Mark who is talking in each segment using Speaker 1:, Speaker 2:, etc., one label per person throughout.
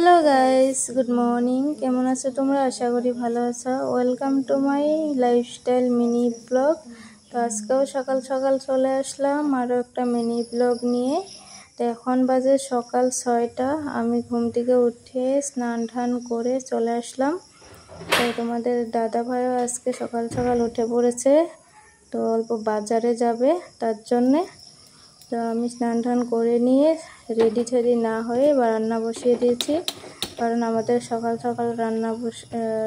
Speaker 1: Hello guys, good morning. কেমন আছো তোমরা? আশা করি ভালো আছো। Welcome to my lifestyle mini blog. তো আজকেও সকাল সকাল চলে আসলাম আরও একটা মিনি ব্লগ নিয়ে। তো এখন বাজে সকাল 6টা। আমি ঘুম থেকে উঠে স্নান টান করে চলে আসলাম। তো তোমাদের দাদা ভাইও আজকে সকাল সকাল উঠে পড়েছে, তো অল্প বাজারে যাবে তার জন্যে। তো আমি স্নান টান করে নিয়ে রেডি টেডি না হয়ে বা রান্না বসিয়ে দিয়েছি, কারণ আমাদের সকাল সকাল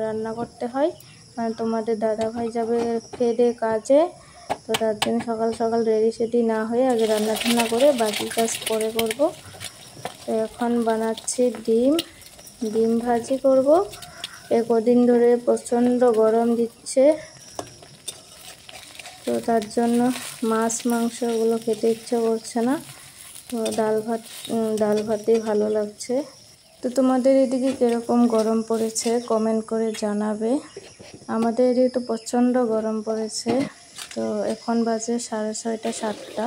Speaker 1: রান্না করতে হয়, কারণ তোমাদের দাদা ভাই যাবে খেয়ে দিয়ে কাজে। তো তার জন্য সকাল সকাল রেডি সেডি না হয়ে আগে রান্না টান্না করে বাকি কাজ পরে করব। তো এখন বানাচ্ছি ডিম ভাজি করব। কদিন ধরে প্রচণ্ড গরম দিচ্ছে, তো তার জন্য মাছ মাংসগুলো খেতে ইচ্ছা করছে না। তো ডাল ভাতেই ভালো লাগছে। তো তোমাদের এদিকে কীরকম গরম পড়েছে কমেন্ট করে জানাবে। আমাদের এদিকে তো প্রচণ্ড গরম পড়েছে। তো এখন বাজে 6:30 7টা।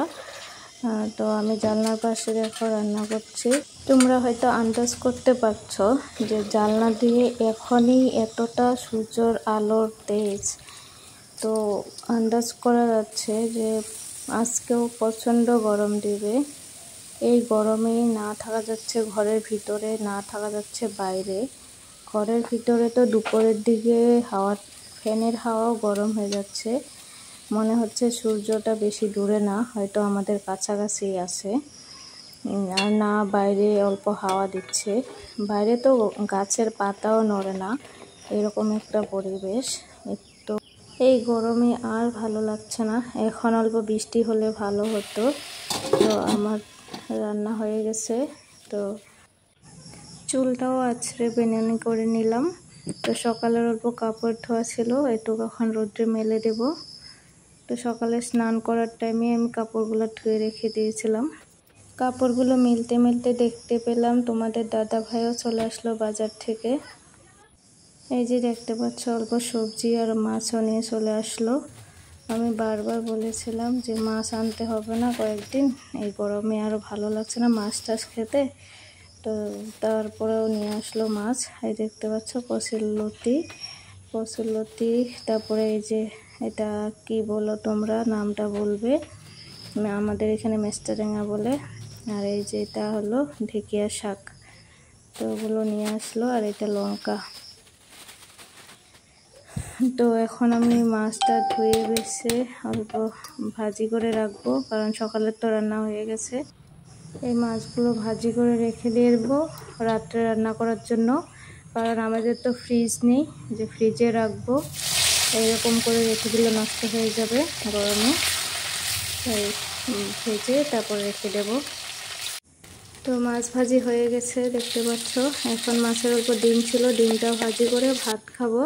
Speaker 1: তো আমি জানলার পাশে দেখো রান্না করছি। তোমরা হয়তো আন্দাজ করতে পারছো যে জানলা দিয়ে এখনই এতটা সূর্যের আলোর তেজ। তো আন্দাজ করা যাচ্ছে যে আজকেও প্রচণ্ড গরম দেবে। এই গরমে না থাকা যাচ্ছে ঘরের ভিতরে, না থাকা যাচ্ছে বাইরে। ঘরের ভিতরে তো দুপুরের দিকে ফ্যানের হাওয়াও গরম হয়ে যাচ্ছে। মনে হচ্ছে সূর্যটা বেশি দূরে না, হয়তো আমাদের কাছাকাছি আছে। আর না বাইরে অল্প হাওয়া দিচ্ছে, বাইরে তো গাছের পাতাও নড়ে না, এরকম একটা পরিবেশ। তো এই গরমে আর ভালো লাগছে না। এখন অল্প বৃষ্টি হলে ভালো হতো। তো আমার রান্না হয়ে গেছে, তো চুলটাও আছড়ে বেনুনি করে নিলাম। তো সকালের অল্প কাপড় ধোয়া ছিল, এটুকু এখন রোদ্রে মেলে দেব। তো সকালে স্নান করার টাইমে আমি কাপড়গুলো ধুয়ে রেখে দিয়েছিলাম। কাপড়গুলো মিলতে মিলতে দেখতে পেলাম তোমাদের দাদা ভাইও চলে আসলো বাজার থেকে। এই যে দেখতে পাচ্ছ অল্প সবজি আর মাছও নিয়ে চলে আসলো। আমি বারবার বলেছিলাম যে মাছ আনতে হবে না কয়েকদিন, এই গরমে আরও ভালো লাগছে না মাছ টাছ খেতে। তো তারপরেও নিয়ে আসলো মাছ। এই দেখতে পাচ্ছ কচুরলতি, তারপরে এই যে এটা কি বলো তোমরা, নামটা বলবে, আমাদের এখানে মেস্টারেঙ্গা বলে। আর এই যে এটা হলো ঢেকিয়া শাক। তো ওগুলো নিয়ে আসলো, আর এটা লঙ্কা। তো এখন আমি মাছটা ধুয়ে বেছে অল্প ভাজি করে রাখবো, কারণ সকালের তো রান্না হয়ে গেছে। এই মাছগুলো ভাজি করে রেখে দেবো রাত্রে রান্না করার জন্য, কারণ আমাদের তো ফ্রিজ নেই যে ফ্রিজে রাখবো। এইরকম করে রেখে দিলে নষ্ট হয়ে যাবে গরমে, তাই ভেজে তারপর রেখে দেবো। তো মাছ ভাজি হয়ে গেছে দেখতে পাচ্ছ। এখন মাছের উপর ডিম ছিল, ডিমটা ভাজি করে ভাত খাবো।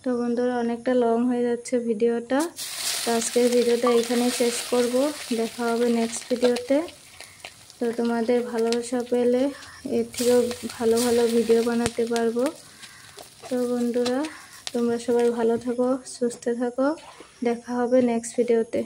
Speaker 1: তো বন্ধুরা অনেকটা লং হয়ে যাচ্ছে ভিডিওটা, তো আজকের ভিডিওটা এখানেই শেষ করব। দেখা হবে নেক্সট ভিডিওতে। তো তোমাদের ভালোবাসা পেলে এর থেকেও ভালো ভালো ভিডিও বানাতে পারবো। তো বন্ধুরা তোমরা সবাই ভালো থাকো, সুস্থ থাকো, দেখা হবে নেক্সট ভিডিওতে।